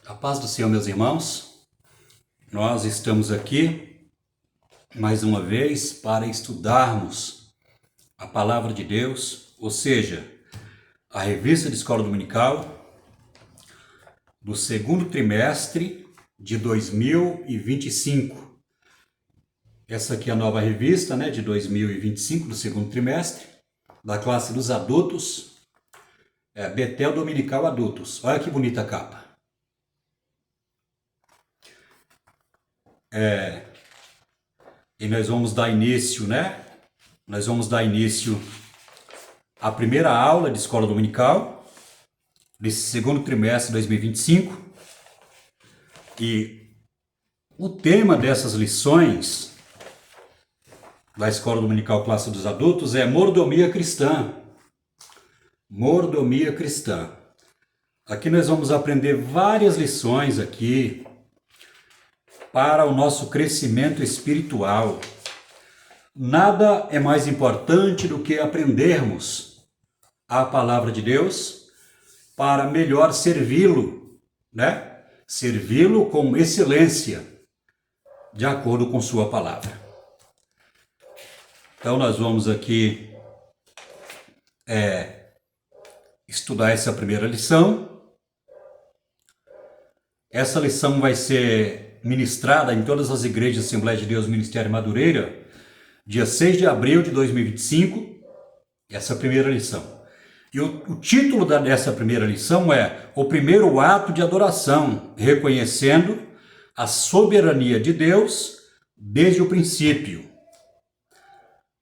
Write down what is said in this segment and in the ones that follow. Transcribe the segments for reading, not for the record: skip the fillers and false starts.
A paz do Senhor, meus irmãos. Nós estamos aqui mais uma vez para estudarmos a Palavra de Deus, ou seja, a revista de escola dominical do segundo trimestre de 2025. Essa aqui é a nova revista, de 2025, do segundo trimestre, da classe dos adultos, Betel Dominical Adultos. Olha que bonita a capa. E nós vamos dar início, Nós vamos dar início à primeira aula de escola dominical desse segundo trimestre de 2025. E o tema dessas lições da escola dominical classe dos adultos é mordomia cristã. Mordomia cristã. Aqui nós vamos aprender várias lições aqui para o nosso crescimento espiritual. Nada é mais importante do que aprendermos a palavra de Deus para melhor servi-lo, Servi-lo com excelência, de acordo com sua palavra. Então nós vamos aqui estudar essa primeira lição. Essa lição vai ser ministrada em todas as igrejas Assembleia de Deus Ministério Madureira, dia 6 de abril de 2025, essa primeira lição. E o título dessa primeira lição é O Primeiro Ato de Adoração, reconhecendo a soberania de Deus desde o princípio.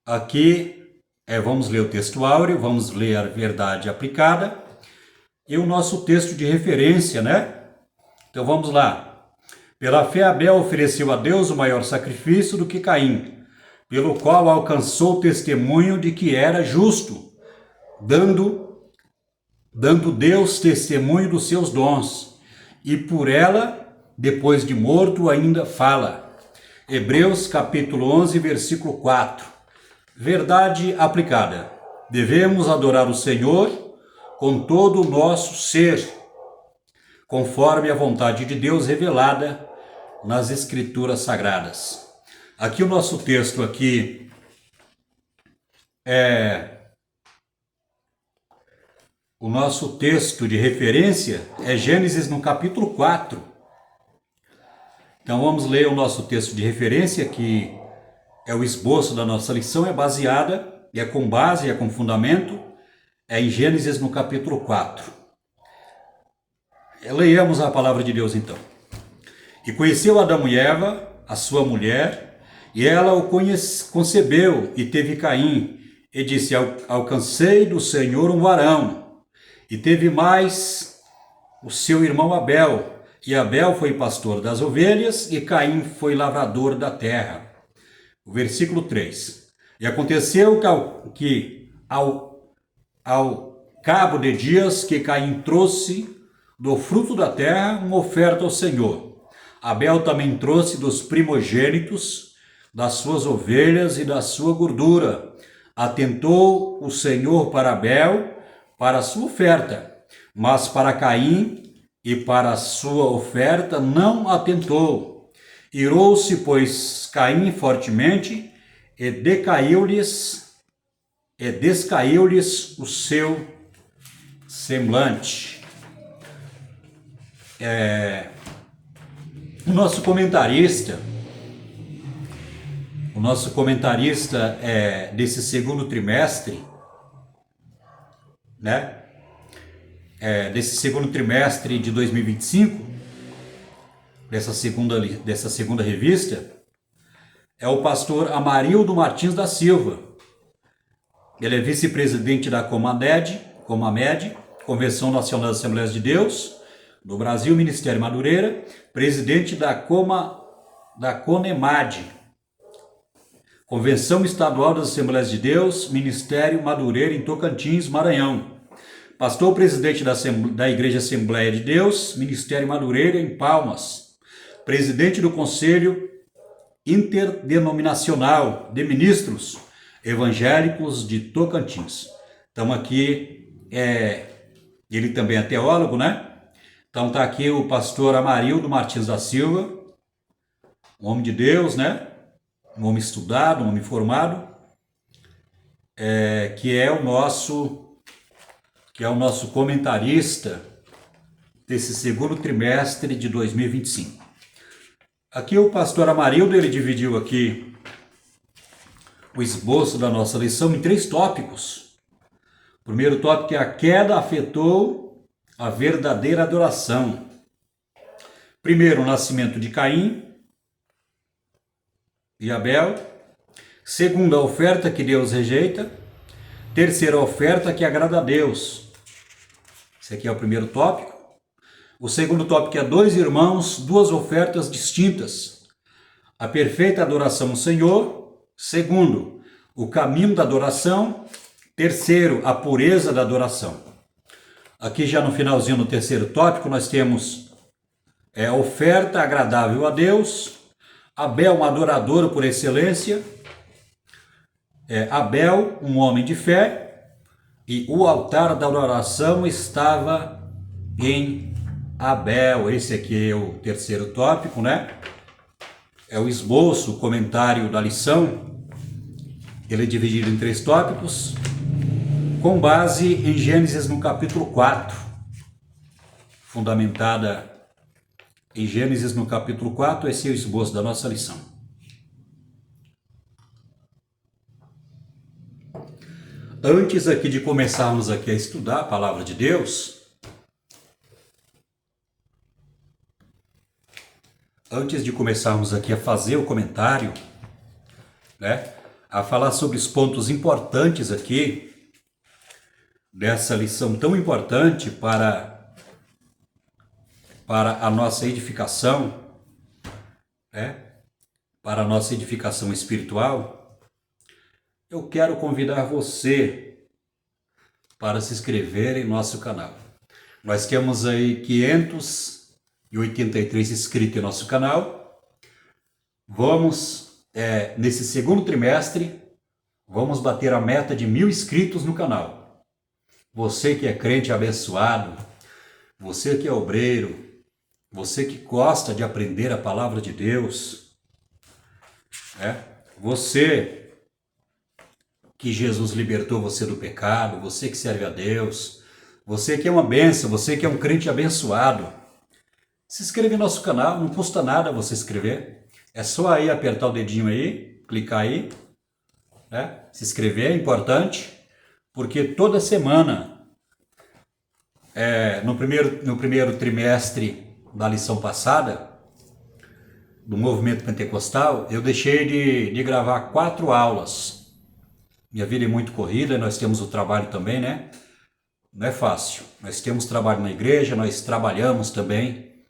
Aqui vamos ler o texto áureo, vamos ler a verdade aplicada e o nosso texto de referência, Então vamos lá. Pela fé Abel ofereceu a Deus o maior sacrifício do que Caim, pelo qual alcançou o testemunho de que era justo, dando Deus testemunho dos seus dons, e por ela, depois de morto, ainda fala. Hebreus capítulo 11, versículo 4. Verdade aplicada. Devemos adorar o Senhor com todo o nosso ser, conforme a vontade de Deus revelada nas Escrituras Sagradas. Aqui o nosso texto aqui o nosso texto de referência é Gênesis no capítulo 4. Então vamos ler o nosso texto de referência, que é o esboço da nossa lição, é baseada, é com base, é com fundamento, em Gênesis no capítulo 4. Leiamos a palavra de Deus então. E conheceu Adão e Eva, a sua mulher, e ela o concebeu e teve Caim, e disse: alcancei do Senhor um varão. E teve mais o seu irmão Abel, e Abel foi pastor das ovelhas, e Caim foi lavrador da terra. O versículo 3. E aconteceu que ao cabo de dias que Caim trouxe do fruto da terra uma oferta ao Senhor. Abel também trouxe dos primogênitos das suas ovelhas e da sua gordura. Atentou o Senhor para Abel, para a sua oferta, mas para Caim e para a sua oferta não atentou. Irou-se, pois, Caim fortemente, e descaiu-lhes o seu semblante. O nosso comentarista desse segundo trimestre, desse segundo trimestre de 2025, dessa segunda revista, é o pastor Amarildo Martins da Silva. Ele é vice-presidente da Comamed, Convenção Nacional das Assembleias de Deus do Brasil, Ministério Madureira, presidente da CONEMAD, Convenção Estadual das Assembleias de Deus, Ministério Madureira, em Tocantins, Maranhão. Pastor presidente da Igreja Assembleia de Deus, Ministério Madureira, em Palmas. Presidente do Conselho Interdenominacional de Ministros Evangélicos de Tocantins. Então aqui, ele também é teólogo, Então está aqui o pastor Amarildo Martins da Silva, um homem de Deus, né? Um homem estudado, um homem formado, que é o nosso comentarista desse segundo trimestre de 2025. Aqui o pastor Amarildo, ele dividiu aqui o esboço da nossa lição em 3 tópicos. O primeiro tópico é: a queda afetou a verdadeira adoração. Primeiro, o nascimento de Caim e Abel. Segundo, a oferta que Deus rejeita. Terceiro, a oferta que agrada a Deus. Esse aqui é o primeiro tópico. O segundo tópico é 2 irmãos, 2 ofertas distintas. A perfeita adoração ao Senhor. Segundo, o caminho da adoração. Terceiro, a pureza da adoração. Aqui já no finalzinho, no terceiro tópico, nós temos a oferta agradável a Deus. Abel, um adorador por excelência. Abel, um homem de fé. E o altar da adoração estava em Abel. Esse aqui é o terceiro tópico, né? É o esboço, o comentário da lição. Ele é dividido em 3 tópicos, com base em Gênesis no capítulo 4. Fundamentada em Gênesis no capítulo 4, esse é o esboço da nossa lição. Antes aqui de começarmos aqui a estudar a palavra de Deus, antes de começarmos aqui a fazer o comentário, né, a falar sobre os pontos importantes aqui dessa lição tão importante para a nossa edificação, né, para a nossa edificação espiritual, eu quero convidar você para se inscrever em nosso canal. Nós temos aí 583 inscritos em nosso canal. Vamos, nesse segundo trimestre, vamos bater a meta de 1000 inscritos no canal. Você que é crente abençoado, você que é obreiro, você que gosta de aprender a palavra de Deus, você que Jesus libertou você do pecado, você que serve a Deus, você que é uma bênção, você que é um crente abençoado, se inscreve no nosso canal, não custa nada você se inscrever. É só aí apertar o dedinho aí, clicar aí, né? Se inscrever é importante, porque toda semana, no primeiro trimestre da lição passada, do movimento pentecostal, eu deixei de gravar 4 aulas. Minha vida é muito corrida, nós temos o trabalho também, né? Não é fácil. Nós temos trabalho na igreja, nós trabalhamos também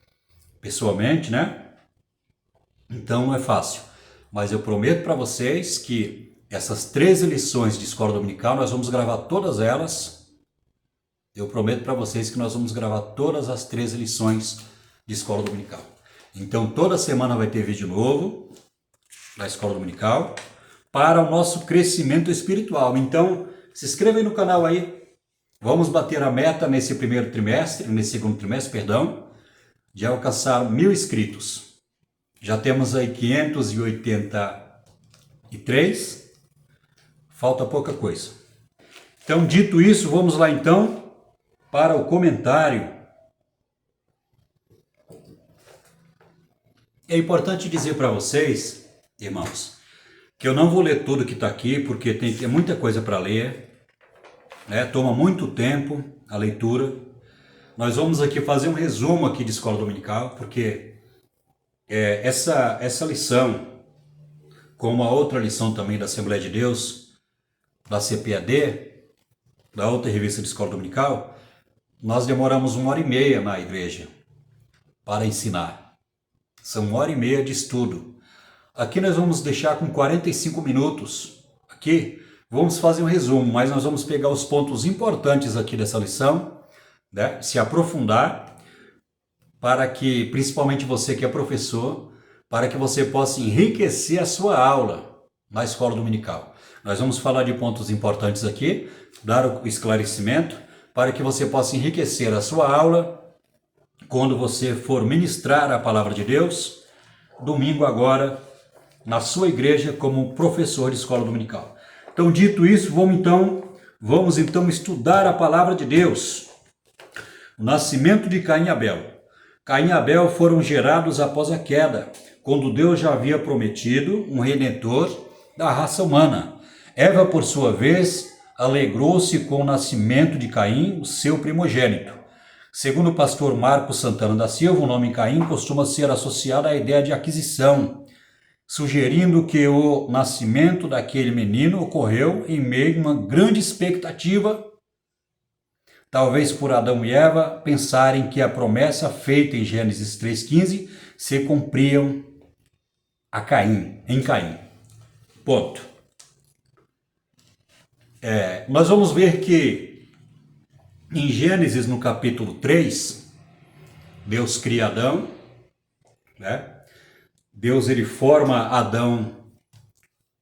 pessoalmente, né? Então não é fácil. Mas eu prometo para vocês que essas 13 lições de escola dominical, nós vamos gravar todas elas. Eu prometo para vocês que nós vamos gravar todas as 13 lições de escola dominical. Então toda semana vai ter vídeo novo da escola dominical para o nosso crescimento espiritual. Então se inscreva aí no canal aí. Vamos bater a meta nesse segundo trimestre, de alcançar 1000 inscritos. Já temos aí 583. Falta pouca coisa. Então, dito isso, vamos lá então para o comentário. É importante dizer para vocês, irmãos, que eu não vou ler tudo que está aqui, porque tem muita coisa para ler, né? Toma muito tempo a leitura. Nós vamos aqui fazer um resumo aqui de escola dominical, porque essa lição, como a outra lição também da Assembleia de Deus, da CPAD, da outra revista de escola dominical, nós demoramos 1h30 na igreja para ensinar. São 1h30 de estudo. Aqui nós vamos deixar com 45 minutos. Aqui vamos fazer um resumo, mas nós vamos pegar os pontos importantes aqui dessa lição, né? Se aprofundar, para que, principalmente você que é professor, para que você possa enriquecer a sua aula na escola dominical. Nós vamos falar de pontos importantes aqui, dar o esclarecimento, para que você possa enriquecer a sua aula quando você for ministrar a palavra de Deus, domingo agora, na sua igreja, como professor de escola dominical. Então, dito isso, vamos então estudar a palavra de Deus. O nascimento de Caim e Abel. Caim e Abel foram gerados após a queda, quando Deus já havia prometido um redentor da raça humana. Eva, por sua vez, alegrou-se com o nascimento de Caim, o seu primogênito. Segundo o pastor Marcos Santana da Silva, o nome Caim costuma ser associado à ideia de aquisição, sugerindo que o nascimento daquele menino ocorreu em meio a uma grande expectativa, talvez por Adão e Eva pensarem que a promessa feita em Gênesis 3,15 se cumpriam em Caim. Ponto. Nós vamos ver que em Gênesis, no capítulo 3, Deus cria Adão, né? Deus ele forma Adão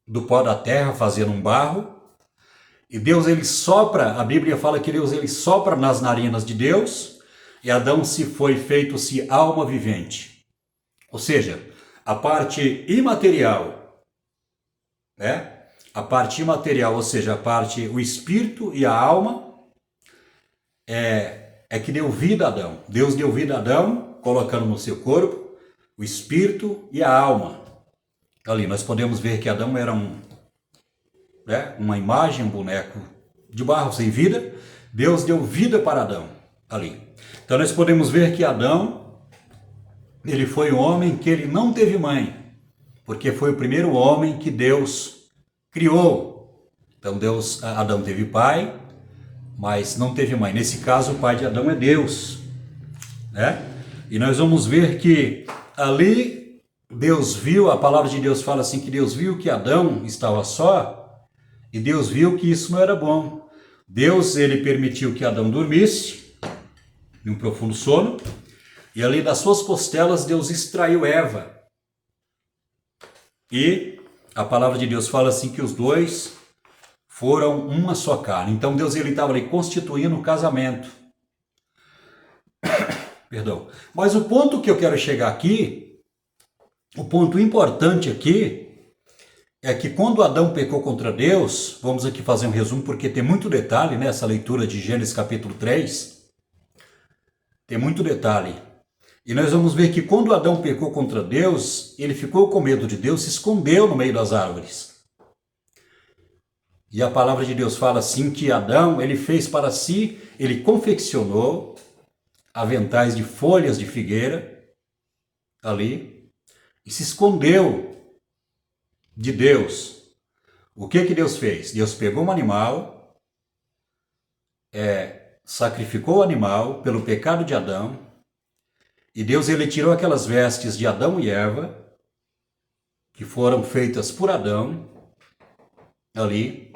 do pó da terra, fazendo um barro, e Deus ele sopra, a Bíblia fala que Deus ele sopra nas narinas de Deus, e Adão foi feito-se alma vivente. Ou seja, a parte imaterial, né? A parte imaterial, ou seja, o espírito e a alma, é que deu vida a Adão. Deus deu vida a Adão, colocando no seu corpo o espírito e a alma. Ali nós podemos ver que Adão era uma imagem, um boneco de barro sem vida. Deus deu vida para Adão ali. Então nós podemos ver que Adão, ele foi um homem que ele não teve mãe, porque foi o primeiro homem que Deus criou. Então Adão teve pai, mas não teve mãe. Nesse caso, o pai de Adão é Deus, né? E nós vamos ver que ali Deus viu, a palavra de Deus fala assim, que Deus viu que Adão estava só, e Deus viu que isso não era bom. Deus, ele permitiu que Adão dormisse, em um profundo sono, e ali das suas costelas Deus extraiu Eva. E a palavra de Deus fala assim que os dois foram uma só carne. Então Deus ele estava ali constituindo o casamento. Perdão. Mas o ponto que eu quero chegar aqui, o ponto importante aqui, é que quando Adão pecou contra Deus, vamos aqui fazer um resumo porque tem muito detalhe nessa leitura de Gênesis capítulo 3, tem muito detalhe. E nós vamos ver que quando Adão pecou contra Deus, ele ficou com medo de Deus, se escondeu no meio das árvores. E a palavra de Deus fala assim que Adão, ele fez para si, ele confeccionou aventais de folhas de figueira ali e se escondeu de Deus. O que Deus fez? Deus pegou um animal, sacrificou o animal pelo pecado de Adão, e Deus ele tirou aquelas vestes de Adão e Eva, que foram feitas por Adão, ali,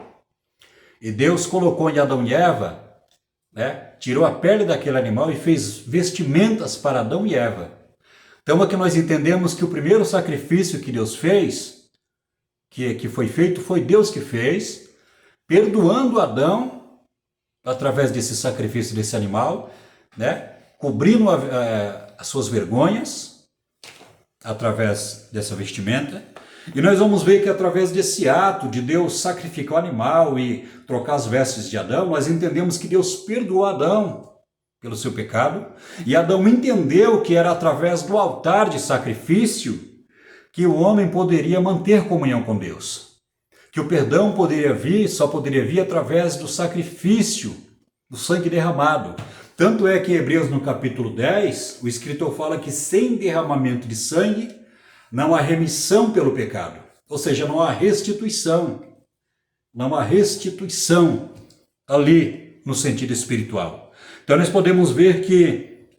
e Deus colocou em Adão e Eva, tirou a pele daquele animal e fez vestimentas para Adão e Eva. Então aqui nós entendemos que o primeiro sacrifício que Deus fez, que foi feito, foi Deus que fez, perdoando Adão, através desse sacrifício desse animal, cobrindo as suas vergonhas, através dessa vestimenta. E nós vamos ver que através desse ato de Deus sacrificar o animal e trocar as vestes de Adão, nós entendemos que Deus perdoou Adão pelo seu pecado, e Adão entendeu que era através do altar de sacrifício que o homem poderia manter comunhão com Deus. Que o perdão só poderia vir através do sacrifício, do sangue derramado. Tanto é que em Hebreus no capítulo 10, o escritor fala que sem derramamento de sangue, não há remissão pelo pecado, ou seja, não há restituição. Não há restituição ali no sentido espiritual. Então nós podemos ver que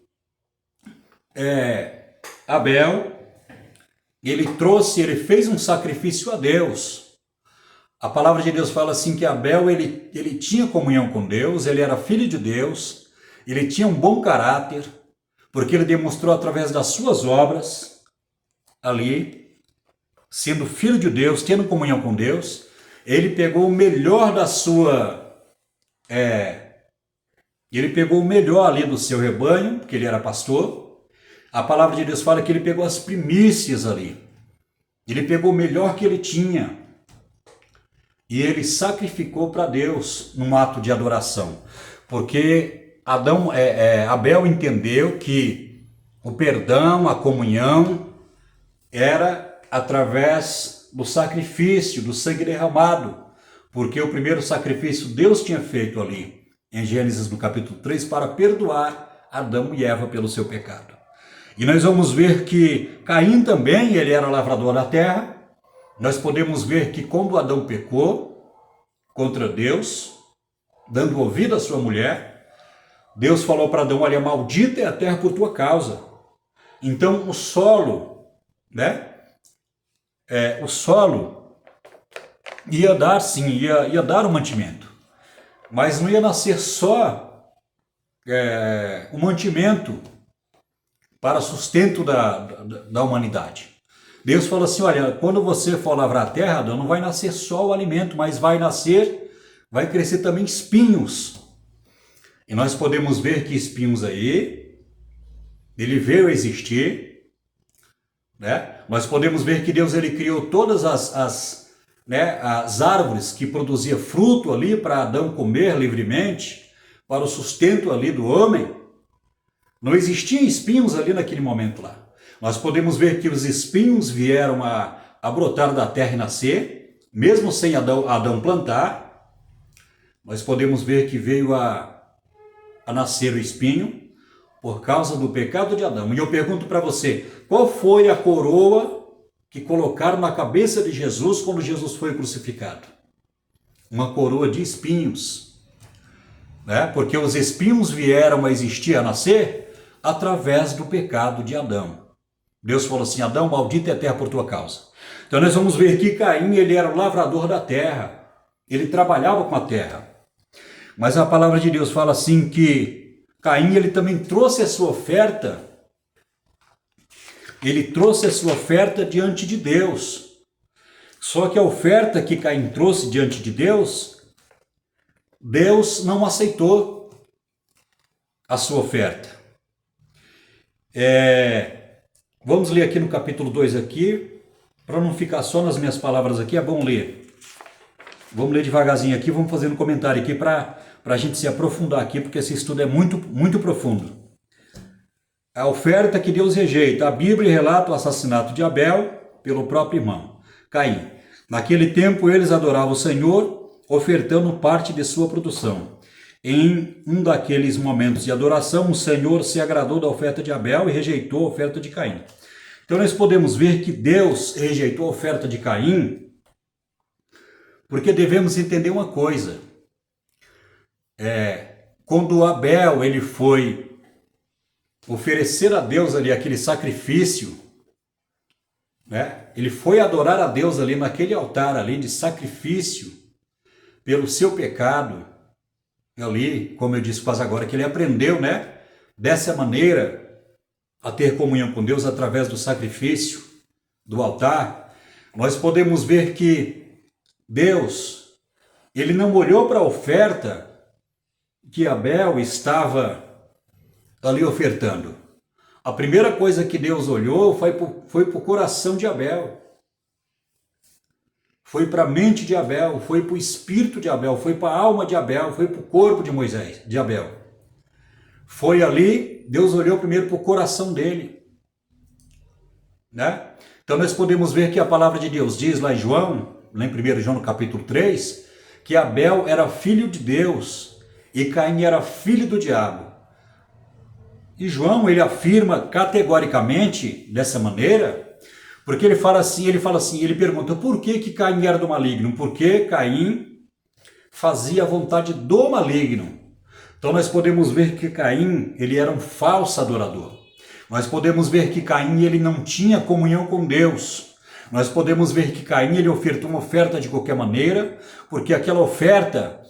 Abel, ele fez um sacrifício a Deus. A palavra de Deus fala assim que Abel, ele tinha comunhão com Deus, ele era filho de Deus, ele tinha um bom caráter, porque ele demonstrou através das suas obras, ali, sendo filho de Deus, tendo comunhão com Deus, ele pegou o melhor da sua Ele pegou o melhor ali do seu rebanho, porque ele era pastor. A palavra de Deus fala que ele pegou as primícias ali. Ele pegou o melhor que ele tinha. E ele sacrificou para Deus num ato de adoração. Porque Abel entendeu que o perdão, a comunhão, era através do sacrifício, do sangue derramado. Porque o primeiro sacrifício Deus tinha feito ali, em Gênesis no capítulo 3, para perdoar Adão e Eva pelo seu pecado. E nós vamos ver que Caim também, ele era lavrador da terra. Nós podemos ver que quando Adão pecou contra Deus, dando ouvido à sua mulher, Deus falou para Adão: olha, maldita é a terra por tua causa. Então o solo, o solo ia dar sim, ia dar o mantimento. Mas não ia nascer só o mantimento para sustento da humanidade. Deus falou assim: olha, quando você for lavrar a terra, Adão, não vai nascer só o alimento, mas vai crescer também espinhos. E nós podemos ver que espinhos aí, ele veio a existir, Nós podemos ver que Deus, ele criou todas as árvores que produziam fruto ali para Adão comer livremente, para o sustento ali do homem. Não existiam espinhos ali naquele momento lá. Nós podemos ver que os espinhos vieram a brotar da terra e nascer, mesmo sem Adão plantar. Nós podemos ver que veio a nascer o espinho por causa do pecado de Adão. E eu pergunto para você, qual foi a coroa que colocaram na cabeça de Jesus quando Jesus foi crucificado? Uma coroa de espinhos. Porque os espinhos vieram a existir, a nascer, através do pecado de Adão. Deus falou assim: Adão, maldita é a terra por tua causa. Então nós vamos ver que Caim, ele era o lavrador da terra. Ele trabalhava com a terra. Mas a palavra de Deus fala assim que Caim, ele também trouxe a sua oferta. Ele trouxe a sua oferta diante de Deus. Só que a oferta que Caim trouxe diante de Deus, Deus não aceitou a sua oferta. Vamos ler aqui no capítulo 2 aqui, para não ficar só nas minhas palavras aqui, é bom ler. Vamos ler devagarzinho aqui, vamos fazer um comentário aqui para a gente se aprofundar aqui, porque esse estudo é muito, muito profundo. A oferta que Deus rejeita. A Bíblia relata o assassinato de Abel pelo próprio irmão, Caim. Naquele tempo eles adoravam o Senhor, ofertando parte de sua produção. Em um daqueles momentos de adoração, o Senhor se agradou da oferta de Abel e rejeitou a oferta de Caim. Então nós podemos ver que Deus rejeitou a oferta de Caim, porque devemos entender uma coisa. Quando Abel ele foi oferecer a Deus ali aquele sacrifício, ele foi adorar a Deus ali naquele altar ali de sacrifício pelo seu pecado. Ali, como eu disse quase agora, que ele aprendeu, dessa maneira a ter comunhão com Deus através do sacrifício, do altar. Nós podemos ver que Deus, ele não olhou para a oferta que Abel estava ali ofertando. A primeira coisa que Deus olhou foi para o coração de Abel. Foi para a mente de Abel, foi para o espírito de Abel, foi para a alma de Abel, foi para o corpo de Abel. Foi ali, Deus olhou primeiro para o coração dele. Então nós podemos ver que a palavra de Deus diz lá em 1 João no capítulo 3, que Abel era filho de Deus e Caim era filho do diabo. E João, ele afirma categoricamente dessa maneira, porque ele pergunta por que Caim era do maligno? Porque Caim fazia a vontade do maligno. Então nós podemos ver que Caim, ele era um falso adorador. Nós podemos ver que Caim, ele não tinha comunhão com Deus. Nós podemos ver que Caim, ele ofertou uma oferta de qualquer maneira, porque aquela oferta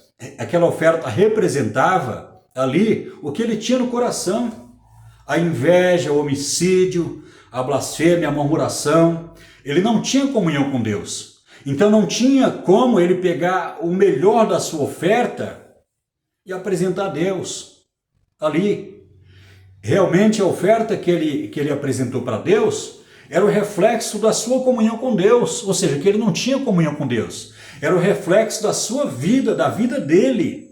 representava ali o que ele tinha no coração. A inveja, o homicídio, a blasfêmia, a murmuração. Ele não tinha comunhão com Deus. Então não tinha como ele pegar o melhor da sua oferta e apresentar a Deus. ali. Realmente a oferta que ele apresentou para Deus era o reflexo da sua comunhão com Deus, ou seja, que ele não tinha comunhão com Deus. Era o reflexo da sua vida, da vida dele.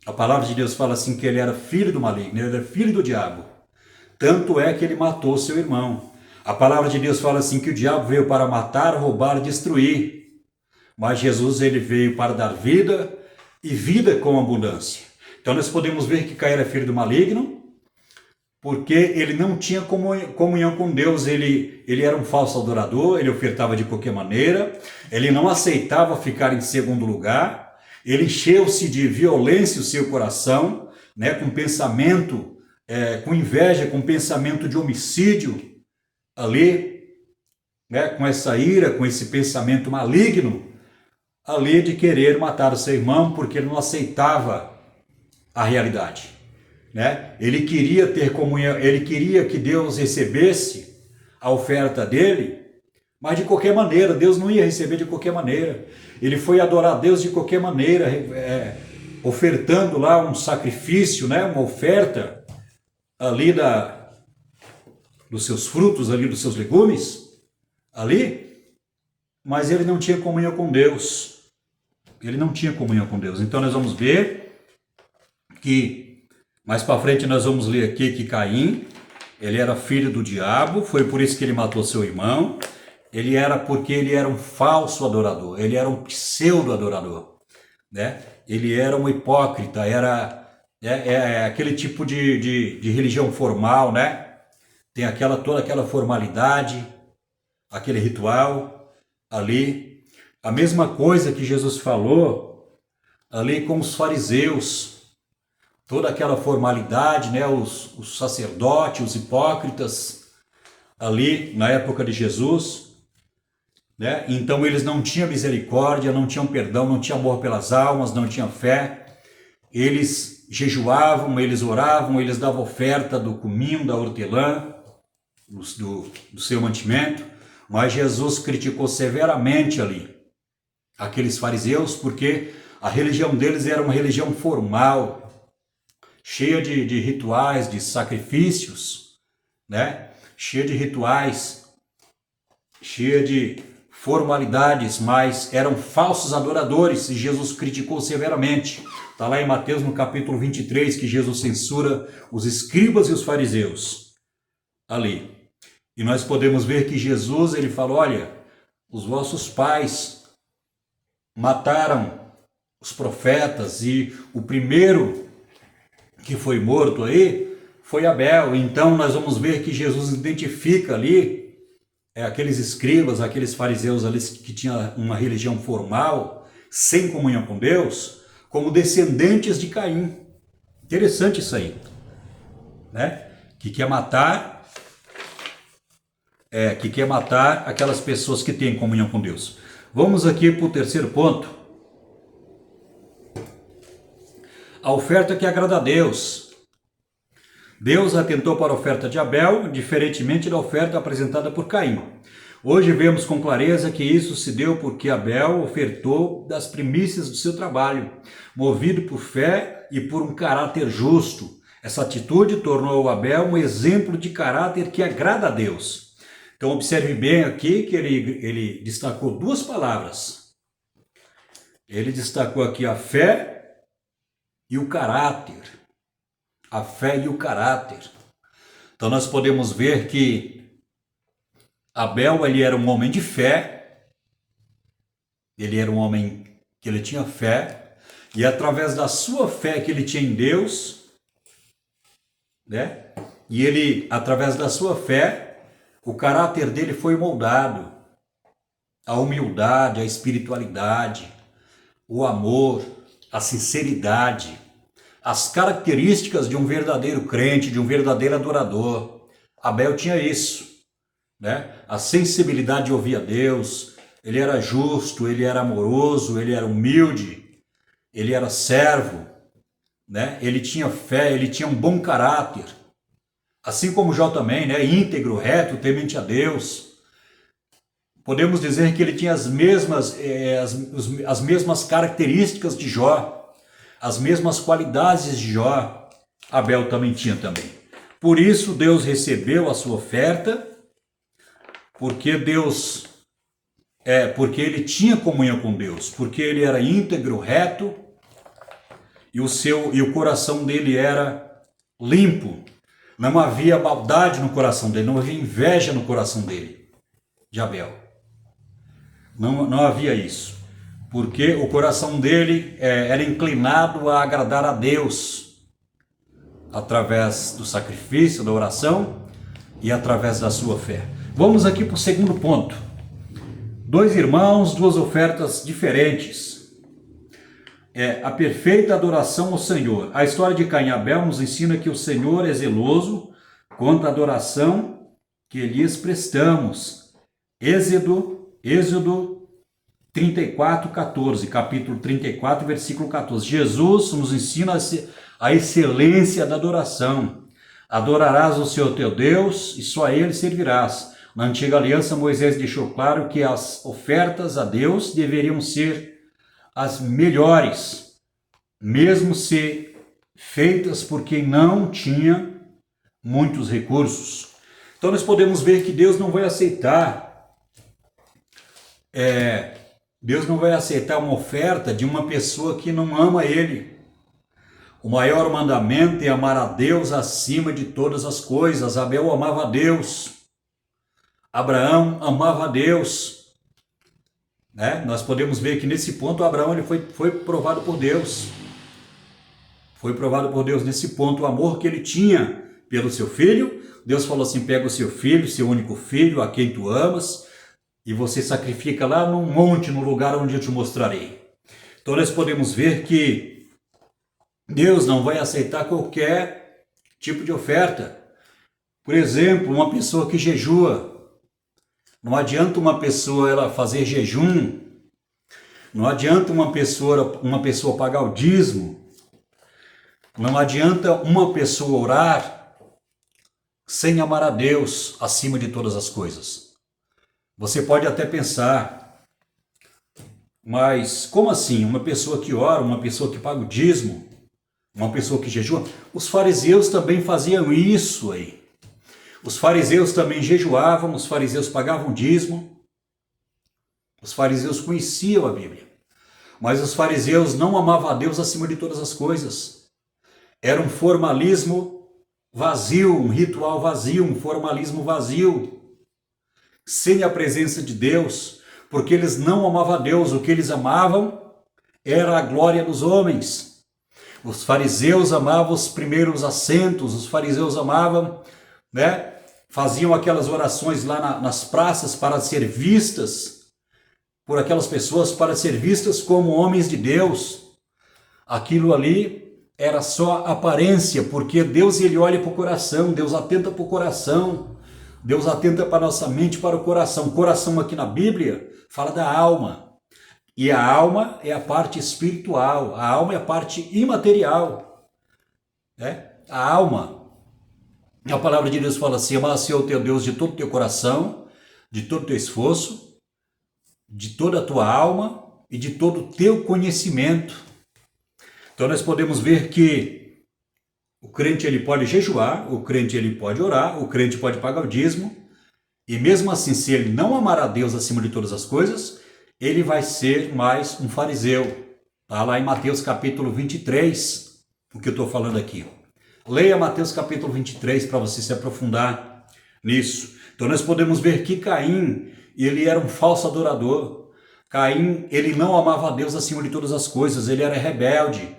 A palavra de Deus fala assim que ele era filho do maligno, ele era filho do diabo. Tanto é que ele matou seu irmão. A palavra de Deus fala assim que o diabo veio para matar, roubar e destruir. Mas Jesus ele veio para dar vida e vida com abundância. Então nós podemos ver que Caim era filho do maligno, porque ele não tinha comunhão com Deus, ele era um falso adorador, ele ofertava de qualquer maneira, ele não aceitava ficar em segundo lugar, ele encheu-se de violência o seu coração, né, com pensamento, com inveja, com pensamento de homicídio ali, né, com essa ira, com esse pensamento maligno ali de querer matar o seu irmão, porque ele não aceitava a realidade, né? Ele queria ter comunhão, ele queria que Deus recebesse a oferta dele, mas de qualquer maneira, Deus não ia receber de qualquer maneira. Ele foi adorar Deus de qualquer maneira, ofertando lá um sacrifício, né? Uma oferta ali dos seus frutos, ali dos seus legumes, ali, mas ele não tinha comunhão com Deus. Ele não tinha comunhão com Deus. Então nós vamos ver que mais para frente nós vamos ler aqui que Caim, ele era filho do diabo, foi por isso que ele matou seu irmão. Porque ele era um falso adorador, ele era um pseudo adorador, né? Ele era um hipócrita, era aquele tipo de religião formal, né? Tem toda aquela formalidade, aquele ritual ali. A mesma coisa que Jesus falou ali com os fariseus, toda aquela formalidade, né? Os sacerdotes, os hipócritas ali na época de Jesus, né? Então eles não tinham misericórdia, não tinham perdão, não tinham amor pelas almas, não tinham fé. Eles jejuavam, eles oravam, eles davam oferta do cominho, da hortelã, do seu mantimento, mas Jesus criticou severamente ali aqueles fariseus, porque a religião deles era uma religião formal, cheia de rituais, de sacrifícios, né? Cheia de rituais, cheia de formalidades, mas eram falsos adoradores, e Jesus criticou severamente. Está lá em Mateus no capítulo 23 que Jesus censura os escribas e os fariseus ali. E nós podemos ver que Jesus ele falou: olha, os vossos pais mataram os profetas e o primeiro que foi morto aí foi Abel. Então nós vamos ver que Jesus identifica ali aqueles escribas, aqueles fariseus ali que tinham uma religião formal, sem comunhão com Deus, como descendentes de Caim. Interessante isso aí, né? Que quer matar aquelas pessoas que têm comunhão com Deus. Vamos aqui para o terceiro ponto. A oferta que agrada a Deus. Deus atentou para a oferta de Abel, diferentemente da oferta apresentada por Caim. Hoje vemos com clareza que isso se deu porque Abel ofertou das primícias do seu trabalho, movido por fé e por um caráter justo. Essa atitude tornou Abel um exemplo de caráter que agrada a Deus. Então observe bem aqui que ele destacou duas palavras. Ele destacou aqui a fé e o caráter. A fé e o caráter. Então nós podemos ver que Abel ele era um homem de fé. Ele era um homem que ele tinha fé. E através da sua fé que ele tinha em Deus, né? E ele, através da sua fé, o caráter dele foi moldado. A humildade, a espiritualidade, o amor, a sinceridade, as características de um verdadeiro crente, de um verdadeiro adorador. Abel tinha isso, né? A sensibilidade de ouvir a Deus, ele era justo, ele era amoroso, ele era humilde, ele era servo, né? Ele tinha fé, ele tinha um bom caráter. Assim como Jó também, né? Íntegro, reto, temente a Deus. Podemos dizer que ele tinha as mesmas características de Jó. as mesmas qualidades de Jó, Abel também tinha também. Por isso Deus recebeu a sua oferta, porque ele tinha comunhão com Deus, porque ele era íntegro, reto, e o coração dele era limpo. Não havia maldade no coração dele, não havia inveja no coração dele, de Abel. Não havia isso, porque o coração dele era inclinado a agradar a Deus, através do sacrifício, da oração e através da sua fé. Vamos aqui para o segundo ponto. Dois irmãos, duas ofertas diferentes. A perfeita adoração ao Senhor. A história de Caim e Abel nos ensina que o Senhor é zeloso quanto à adoração que lhes prestamos. Êxodo 34, 14, capítulo 34, versículo 14. Jesus nos ensina a excelência da adoração. Adorarás o Senhor teu Deus e só a Ele servirás. Na antiga aliança, Moisés deixou claro que as ofertas a Deus deveriam ser as melhores, mesmo se feitas por quem não tinha muitos recursos. Então nós podemos ver que Deus não vai aceitar uma oferta de uma pessoa que não ama Ele. O maior mandamento é amar a Deus acima de todas as coisas. Abel amava a Deus. Abraão amava a Deus. Nós podemos ver que nesse ponto Abraão ele foi provado por Deus. Foi provado por Deus nesse ponto o amor que ele tinha pelo seu filho. Deus falou assim: pega o seu filho, seu único filho, a quem tu amas, e você sacrifica lá num monte, no lugar onde eu te mostrarei. Então nós podemos ver que Deus não vai aceitar qualquer tipo de oferta. Por exemplo, uma pessoa que jejua. Não adianta uma pessoa ela fazer jejum, não adianta uma pessoa pagar o dízimo, não adianta uma pessoa orar sem amar a Deus acima de todas as coisas. Você pode até pensar, mas como assim? Uma pessoa que ora, uma pessoa que paga o dízimo, uma pessoa que jejua? Os fariseus também faziam isso aí. Os fariseus também jejuavam, os fariseus pagavam dízimo, os fariseus conheciam a Bíblia, mas os fariseus não amavam a Deus acima de todas as coisas. Era um formalismo vazio, um ritual vazio, um formalismo vazio, sem a presença de Deus, porque eles não amavam a Deus, o que eles amavam era a glória dos homens. Os fariseus amavam os primeiros assentos, os fariseus amavam, faziam aquelas orações lá nas praças para ser vistas por aquelas pessoas, para ser vistas como homens de Deus. Aquilo ali era só aparência, porque Deus ele olha para o coração, Deus atenta para o coração, Deus atenta para a nossa mente, para o coração. Coração aqui na Bíblia fala da alma, e a alma é a parte espiritual, a alma é a parte imaterial. A alma. A palavra de Deus fala assim: amar o Senhor teu Deus de todo o teu coração, de todo o teu esforço, de toda a tua alma e de todo o teu conhecimento. Então nós podemos ver que o crente ele pode jejuar, o crente ele pode orar, o crente pode pagar o dízimo, e mesmo assim, se ele não amar a Deus acima de todas as coisas, ele vai ser mais um fariseu. Está lá em Mateus capítulo 23, o que eu estou falando aqui. Leia Mateus capítulo 23 para você se aprofundar nisso. Então nós podemos ver que Caim, ele era um falso adorador. Caim, ele não amava a Deus acima de todas as coisas, ele era rebelde.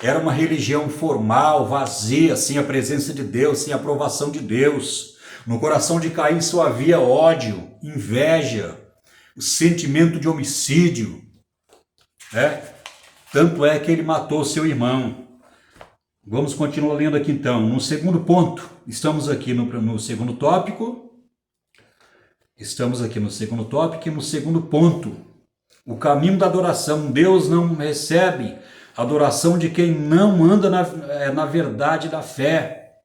Era uma religião formal, vazia, sem a presença de Deus, sem a aprovação de Deus. No coração de Caim só havia ódio, inveja, o sentimento de homicídio. Tanto é que ele matou seu irmão. Vamos continuar lendo aqui então. No segundo ponto, estamos aqui no segundo tópico. Estamos aqui no segundo tópico e no segundo ponto. O caminho da adoração. Deus não recebe a adoração de quem não anda na verdade da fé.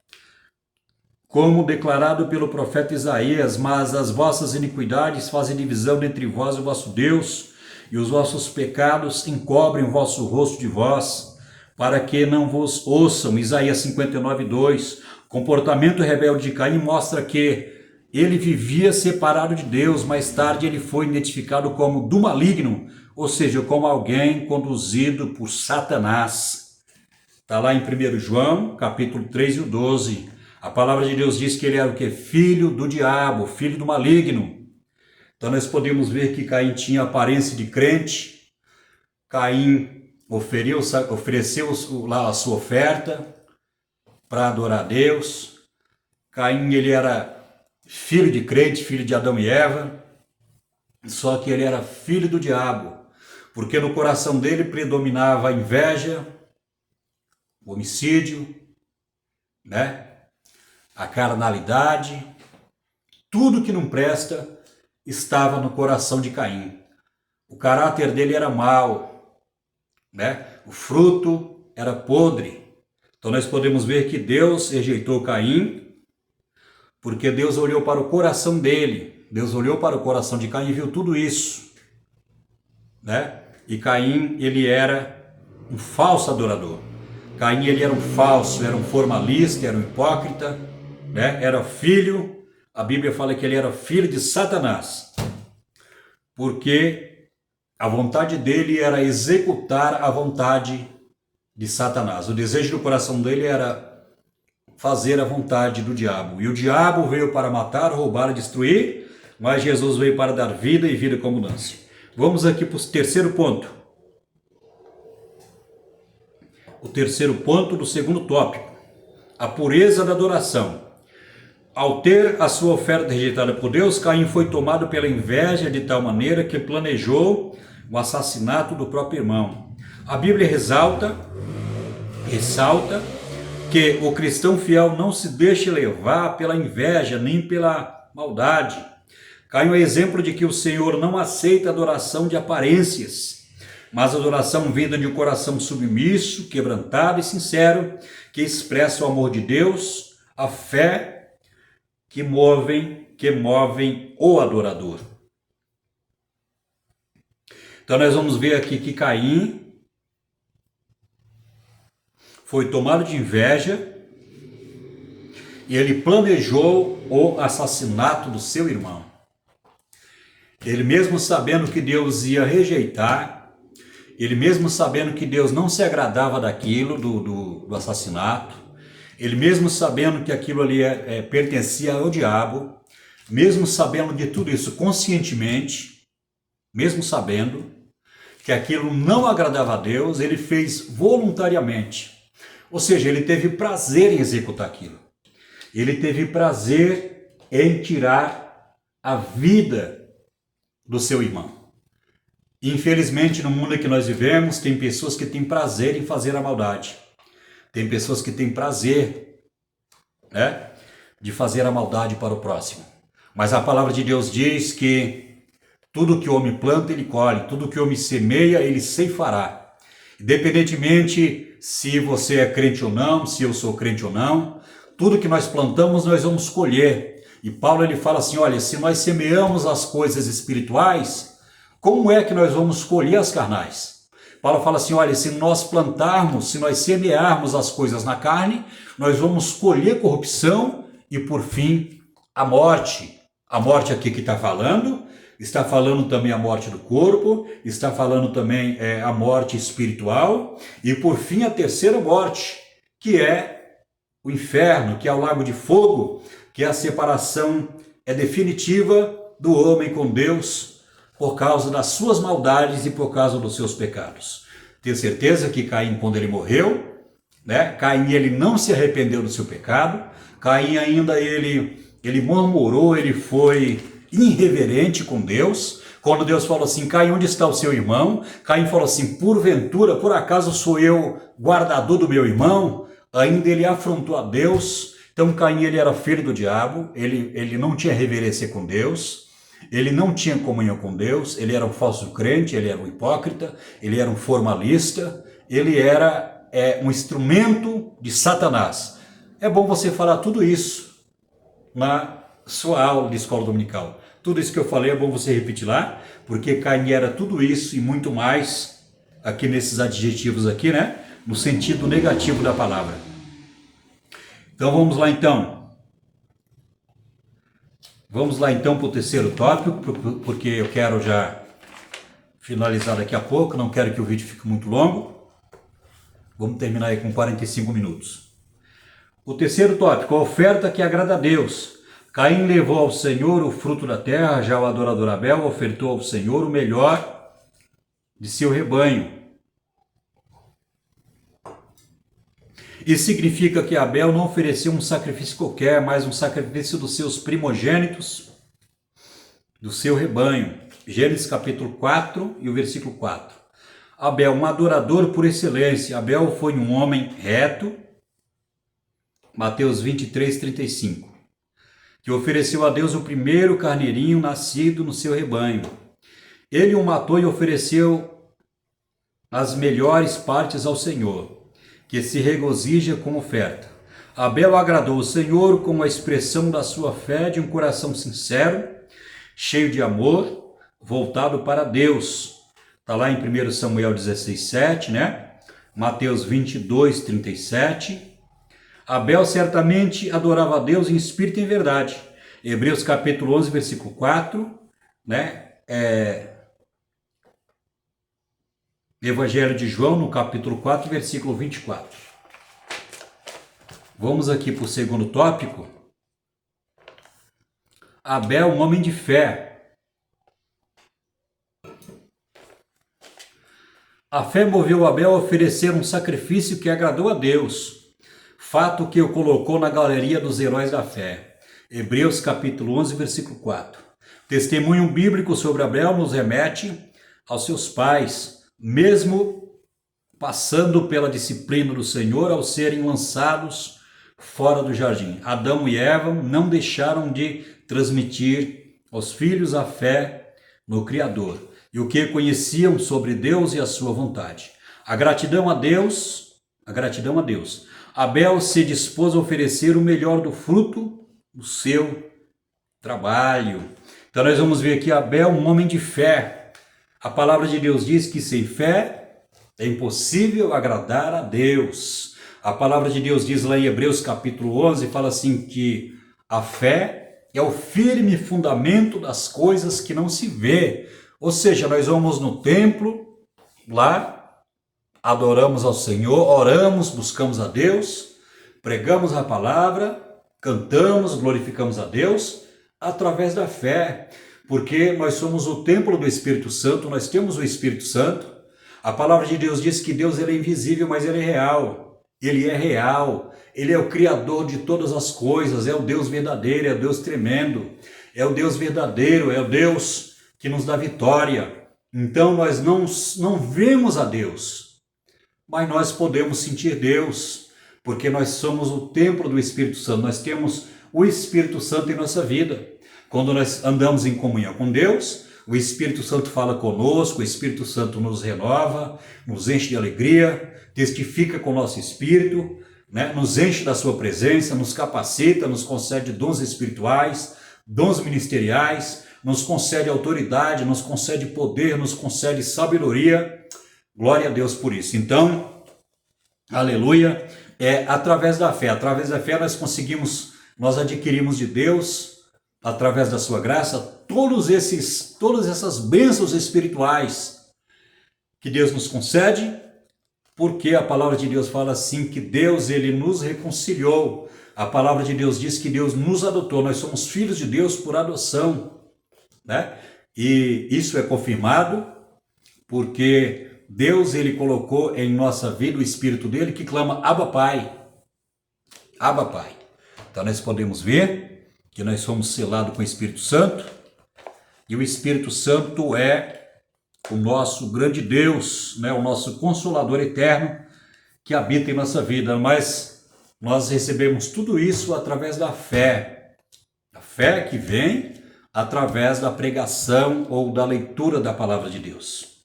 Como declarado pelo profeta Isaías: mas as vossas iniquidades fazem divisão entre vós e o vosso Deus, e os vossos pecados encobrem o vosso rosto de vós. para que não vos ouçam. Isaías 59:2. O comportamento rebelde de Caim mostra que ele vivia separado de Deus. Mais tarde ele foi identificado como do maligno, ou seja, como alguém conduzido por Satanás. Está lá em 1 João, capítulo 3 e 12. A palavra de Deus diz que ele era o quê? Filho do diabo, filho do maligno. Então nós podemos ver que Caim tinha aparência de crente. Caim ofereceu lá a sua oferta para adorar a Deus. Caim, ele era filho de crente, filho de Adão e Eva, só que ele era filho do diabo, porque no coração dele predominava a inveja, o homicídio, né? A carnalidade, tudo que não presta estava no coração de Caim. O caráter dele era mau, né? O fruto era podre. Então nós podemos ver que Deus rejeitou Caim, porque Deus olhou para o coração dele. Deus olhou para o coração de Caim e viu tudo isso, né? E Caim, ele era um falso adorador. Caim, ele era um falso, era um formalista, era um hipócrita, né? Era filho, a Bíblia fala que ele era filho de Satanás, porque a vontade dele era executar a vontade de Satanás. O desejo do coração dele era fazer a vontade do diabo. E o diabo veio para matar, roubar e destruir, mas Jesus veio para dar vida e vida com abundância. Vamos aqui para o terceiro ponto. O terceiro ponto do segundo tópico. A pureza da adoração. Ao ter a sua oferta rejeitada por Deus, Caim foi tomado pela inveja de tal maneira que planejou o assassinato do próprio irmão. A Bíblia ressalta que o cristão fiel não se deixe levar pela inveja nem pela maldade. Caim é um exemplo de que o Senhor não aceita adoração de aparências, mas adoração vinda de um coração submisso, quebrantado e sincero, que expressa o amor de Deus, a fé que movem o adorador. Então nós vamos ver aqui que Caim foi tomado de inveja e ele planejou o assassinato do seu irmão. Ele mesmo sabendo que Deus ia rejeitar, ele mesmo sabendo que Deus não se agradava daquilo, do assassinato, ele mesmo sabendo que aquilo ali pertencia ao diabo, mesmo sabendo de tudo isso conscientemente, mesmo sabendo que aquilo não agradava a Deus, ele fez voluntariamente. Ou seja, ele teve prazer em executar aquilo. Ele teve prazer em tirar a vida do seu irmão. Infelizmente, no mundo em que nós vivemos, tem pessoas que têm prazer em fazer a maldade. Tem pessoas que têm prazer, né, de fazer a maldade para o próximo. Mas a palavra de Deus diz que tudo que o homem planta, ele colhe. Tudo que o homem semeia, ele ceifará. Independentemente se você é crente ou não, se eu sou crente ou não, tudo que nós plantamos nós vamos colher. E Paulo ele fala assim, olha, se nós semeamos as coisas espirituais, como é que nós vamos colher as carnais? Paulo fala assim, olha, se nós plantarmos, se nós semearmos as coisas na carne, nós vamos colher corrupção e por fim a morte. A morte aqui que está falando também a morte do corpo, está falando também a morte espiritual e por fim a terceira morte, que é o inferno, que é o lago de fogo, que é a separação definitiva do homem com Deus por causa das suas maldades e por causa dos seus pecados. Tenho certeza que Caim, quando ele morreu, né, Caim ele não se arrependeu do seu pecado, Caim ainda ele murmurou, ele foi irreverente com Deus. Quando Deus falou assim, Caim, onde está o seu irmão? Caim falou assim, porventura, por acaso sou eu guardador do meu irmão? Ainda ele afrontou a Deus. Então Caim ele era filho do diabo, ele não tinha reverência com Deus, ele não tinha comunhão com Deus, ele era um falso crente, ele era um hipócrita, ele era um formalista, ele era um instrumento de Satanás. É bom você falar tudo isso na sua aula de escola dominical. Tudo isso que eu falei é bom você repetir lá, porque Caim era tudo isso e muito mais aqui nesses adjetivos aqui, né? no sentido negativo da palavra. Então vamos lá então. Vamos lá então para o terceiro tópico, porque eu quero já finalizar daqui a pouco, não quero que o vídeo fique muito longo. Vamos terminar aí com 45 minutos. O terceiro tópico, a oferta que agrada a Deus. Caim levou ao Senhor o fruto da terra, já o adorador Abel ofertou ao Senhor o melhor de seu rebanho. Isso significa que Abel não ofereceu um sacrifício qualquer, mas um sacrifício dos seus primogênitos, do seu rebanho. Gênesis capítulo 4 e o versículo 4. Abel, um adorador por excelência. Abel foi um homem reto, Mateus 23, 35, que ofereceu a Deus o primeiro carneirinho nascido no seu rebanho. Ele o matou e ofereceu as melhores partes ao Senhor, que se regozija com oferta. Abel agradou o Senhor como a expressão da sua fé de um coração sincero, cheio de amor, voltado para Deus. Está lá em 1 Samuel 16, 7, né? Mateus 22, 37. Abel certamente adorava a Deus em espírito e em verdade. Hebreus capítulo 11, versículo 4, né? Evangelho de João, no capítulo 4, versículo 24. Vamos aqui para o segundo tópico. Abel, um homem de fé. A fé moveu Abel a oferecer um sacrifício que agradou a Deus. Fato que o colocou na galeria dos heróis da fé. Hebreus capítulo 11, versículo 4. Testemunho bíblico sobre Abel nos remete aos seus pais, mesmo passando pela disciplina do Senhor ao serem lançados fora do jardim. Adão e Eva não deixaram de transmitir aos filhos a fé no Criador e o que conheciam sobre Deus e a sua vontade. A gratidão a Deus. Abel se dispôs a oferecer o melhor do fruto do seu trabalho. Então nós vamos ver aqui Abel, um homem de fé. A palavra de Deus diz que sem fé é impossível agradar a Deus. A palavra de Deus diz lá em Hebreus capítulo 11, fala assim que a fé é o firme fundamento das coisas que não se vê. Ou seja, nós vamos no templo, lá, adoramos ao Senhor, oramos, buscamos a Deus, pregamos a palavra, cantamos, glorificamos a Deus através da fé, porque nós somos o templo do Espírito Santo, nós temos o Espírito Santo. A palavra de Deus diz que Deus ele é invisível, mas ele é real. Ele é real, ele é o Criador de todas as coisas, é o Deus verdadeiro, é o Deus tremendo, é o Deus verdadeiro, é o Deus que nos dá vitória. Então nós não vemos a Deus, mas nós podemos sentir Deus, porque nós somos o templo do Espírito Santo, nós temos o Espírito Santo em nossa vida. Quando nós andamos em comunhão com Deus, o Espírito Santo fala conosco, o Espírito Santo nos renova, nos enche de alegria, testifica com o nosso espírito, né? Nos enche da sua presença, nos capacita, nos concede dons espirituais, dons ministeriais, nos concede autoridade, nos concede poder, nos concede sabedoria. Glória a Deus por isso. Então, aleluia, através da fé nós adquirimos de Deus, através da sua graça, todas essas bênçãos espirituais que Deus nos concede, porque a palavra de Deus fala assim que Deus ele nos reconciliou. A palavra de Deus diz que Deus nos adotou, nós somos filhos de Deus por adoção, né? E isso é confirmado porque Deus ele colocou em nossa vida o Espírito dele que clama Abba Pai. Abba Pai. Então nós podemos ver que nós somos selados com o Espírito Santo e o Espírito Santo é o nosso grande Deus, né? O nosso Consolador eterno que habita em nossa vida. Mas nós recebemos tudo isso através da fé. A fé que vem através da pregação ou da leitura da palavra de Deus.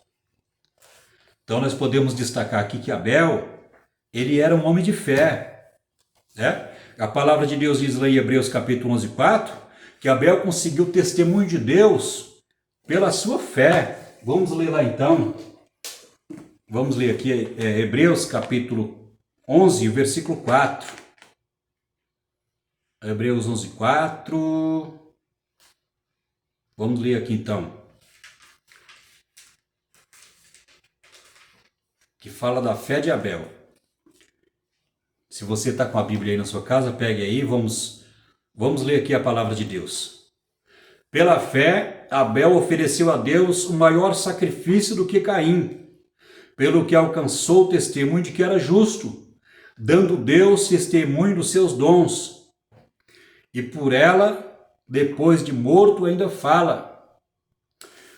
Então nós podemos destacar aqui que Abel, ele era um homem de fé, né? A palavra de Deus diz lá em Hebreus capítulo 11, 4, que Abel conseguiu o testemunho de Deus pela sua fé. Vamos ler lá então. Vamos ler aqui Hebreus capítulo 11, versículo 4. Hebreus 11, 4. Vamos ler aqui então. Que fala da fé de Abel. Se você está com a Bíblia aí na sua casa, pegue aí, vamos ler aqui a palavra de Deus. Pela fé, Abel ofereceu a Deus um maior sacrifício do que Caim, pelo que alcançou o testemunho de que era justo, dando Deus testemunho dos seus dons. E por ela, depois de morto, ainda fala.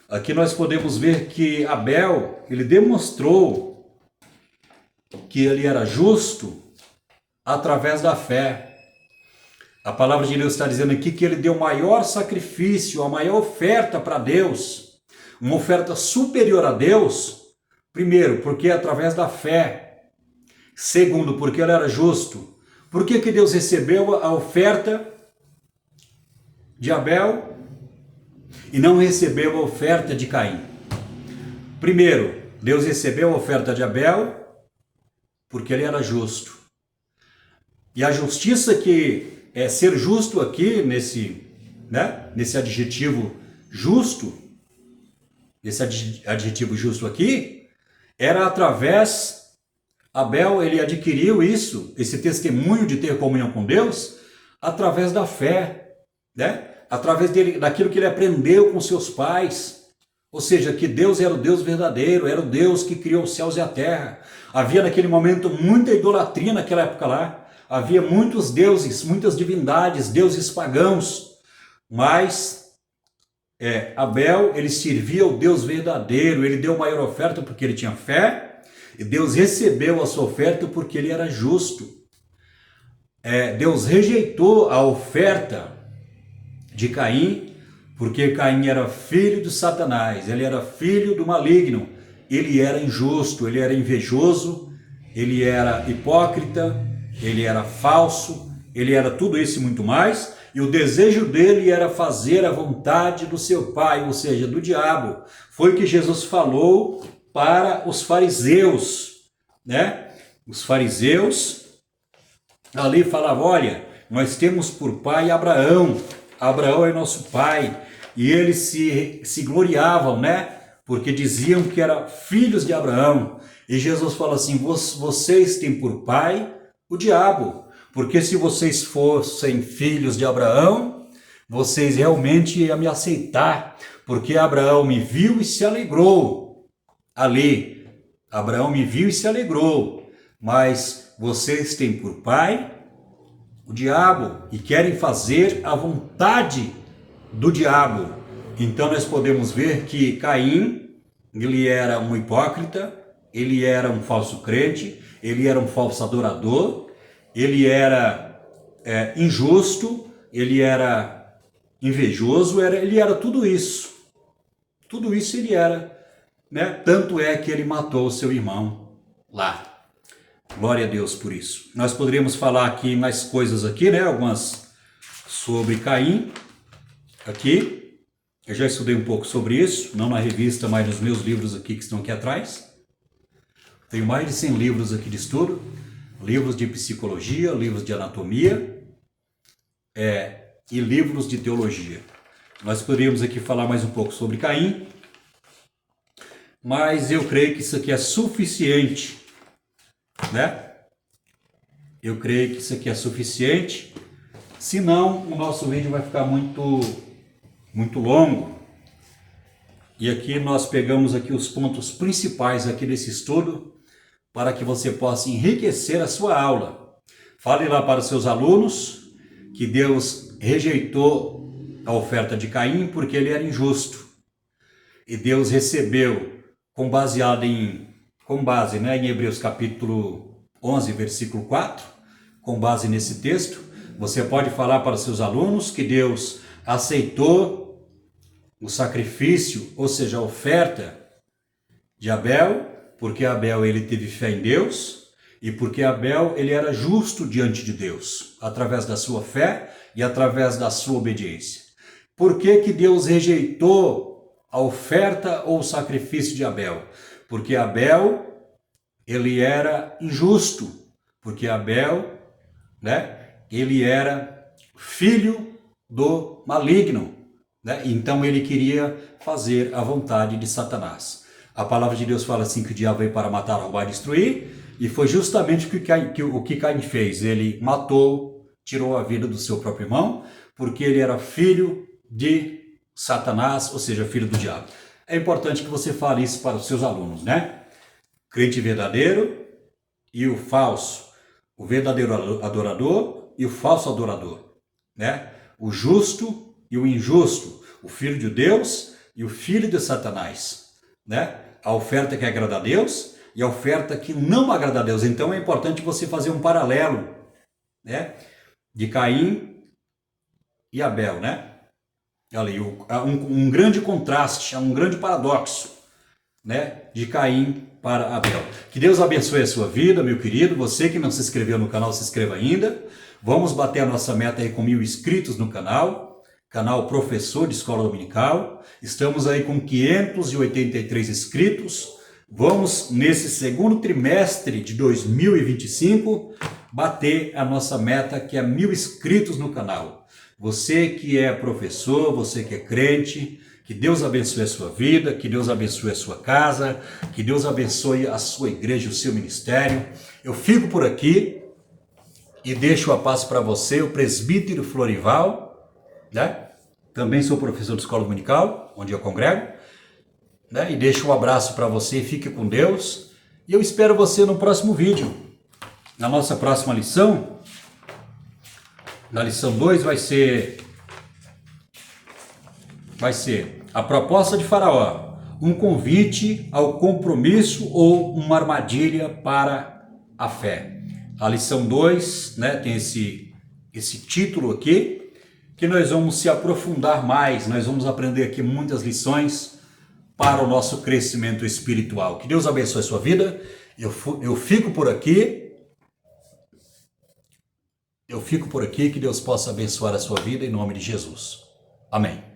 Aqui nós podemos ver que Abel, ele demonstrou que ele era justo através da fé. A palavra de Deus está dizendo aqui que ele deu o maior sacrifício, a maior oferta para Deus, uma oferta superior a Deus, primeiro, porque é através da fé. Segundo, porque ele era justo. Por que Deus recebeu a oferta de Abel e não recebeu a oferta de Caim? Primeiro, Deus recebeu a oferta de Abel porque ele era justo. E a justiça que é ser justo aqui, nesse adjetivo justo, esse adjetivo justo aqui, era através, Abel, ele adquiriu isso, esse testemunho de ter comunhão com Deus, através da fé, através daquilo que ele aprendeu com seus pais, ou seja, que Deus era o Deus verdadeiro, era o Deus que criou os céus e a terra. Havia naquele momento muita idolatria naquela época lá, havia muitos deuses, muitas divindades, deuses pagãos, mas Abel, ele servia ao Deus verdadeiro, ele deu maior oferta porque ele tinha fé, e Deus recebeu a sua oferta porque ele era justo. Deus rejeitou a oferta de Caim, porque Caim era filho de Satanás, ele era filho do maligno, ele era injusto, ele era invejoso, ele era hipócrita, ele era falso, ele era tudo isso e muito mais, e o desejo dele era fazer a vontade do seu pai, ou seja, do diabo. Foi o que Jesus falou para os fariseus, Os fariseus ali falavam, olha, nós temos por pai Abraão, Abraão é nosso pai, e eles se gloriavam, porque diziam que eram filhos de Abraão. E Jesus fala assim, vocês têm por pai o diabo, porque se vocês fossem filhos de Abraão, vocês realmente iam me aceitar, porque Abraão me viu e se alegrou. Ali, Abraão me viu e se alegrou, mas vocês têm por pai o diabo e querem fazer a vontade do diabo. Então nós podemos ver que Caim, ele era um hipócrita, ele era um falso crente, ele era um falso adorador, ele era injusto, ele era invejoso, ele era tudo isso. Tudo isso ele era, Tanto é que ele matou o seu irmão lá. Glória a Deus por isso. Nós poderíamos falar aqui mais coisas aqui, algumas sobre Caim. Aqui, eu já estudei um pouco sobre isso, não na revista, mas nos meus livros aqui que estão aqui atrás. Tenho mais de 100 livros aqui de estudo, livros de psicologia, livros de anatomia e livros de teologia. Nós poderíamos aqui falar mais um pouco sobre Caim, mas eu creio que isso aqui é suficiente, Eu creio que isso aqui é suficiente, senão o nosso vídeo vai ficar muito longo. E aqui nós pegamos aqui os pontos principais aqui desse estudo, para que você possa enriquecer a sua aula. Fale lá para os seus alunos que Deus rejeitou a oferta de Caim porque ele era injusto. E Deus recebeu, com base em Hebreus capítulo 11, versículo 4, com base nesse texto, você pode falar para os seus alunos que Deus aceitou o sacrifício, ou seja, a oferta de Abel, porque Abel ele teve fé em Deus e porque Abel ele era justo diante de Deus, através da sua fé e através da sua obediência. Por que Deus rejeitou a oferta ou o sacrifício de Abel? Porque Abel ele era injusto, porque Abel, né, ele era filho do maligno, né? Então ele queria fazer a vontade de Satanás. A palavra de Deus fala assim que o diabo veio para matar, roubar e destruir, e foi justamente o que Caim fez. Ele matou, tirou a vida do seu próprio irmão, porque ele era filho de Satanás, ou seja, filho do diabo. É importante que você fale isso para os seus alunos, né? Crente verdadeiro e o falso, o verdadeiro adorador e o falso adorador, né? O justo e o injusto, o filho de Deus e o filho de Satanás, né? A oferta que agrada a Deus e a oferta que não agrada a Deus. Então é importante você fazer um paralelo, né? De Caim e Abel, né? Ali, um grande contraste, um grande paradoxo, né? De Caim para Abel. Que Deus abençoe a sua vida, meu querido. Você que não se inscreveu no canal, se inscreva ainda. Vamos bater a nossa meta aí com 1000 inscritos no canal. Canal Professor de Escola Dominical. Estamos aí com 583 inscritos. Vamos, nesse segundo trimestre de 2025, bater a nossa meta, que é 1000 inscritos no canal. Você que é professor, você que é crente, que Deus abençoe a sua vida, que Deus abençoe a sua casa, que Deus abençoe a sua igreja, o seu ministério. Eu fico por aqui e deixo a paz para você, o presbítero Florival, né? Também sou professor de escola dominical, onde eu congrego, né? E deixo um abraço para você, fique com Deus. E eu espero você no próximo vídeo. Na nossa próxima lição, na lição 2 vai ser a proposta de Faraó, um convite ao compromisso ou uma armadilha para a fé. A lição 2, né, tem esse título aqui, que nós vamos se aprofundar mais, nós vamos aprender aqui muitas lições para o nosso crescimento espiritual. Que Deus abençoe a sua vida. Eu fico por aqui. Que Deus possa abençoar a sua vida em nome de Jesus. Amém.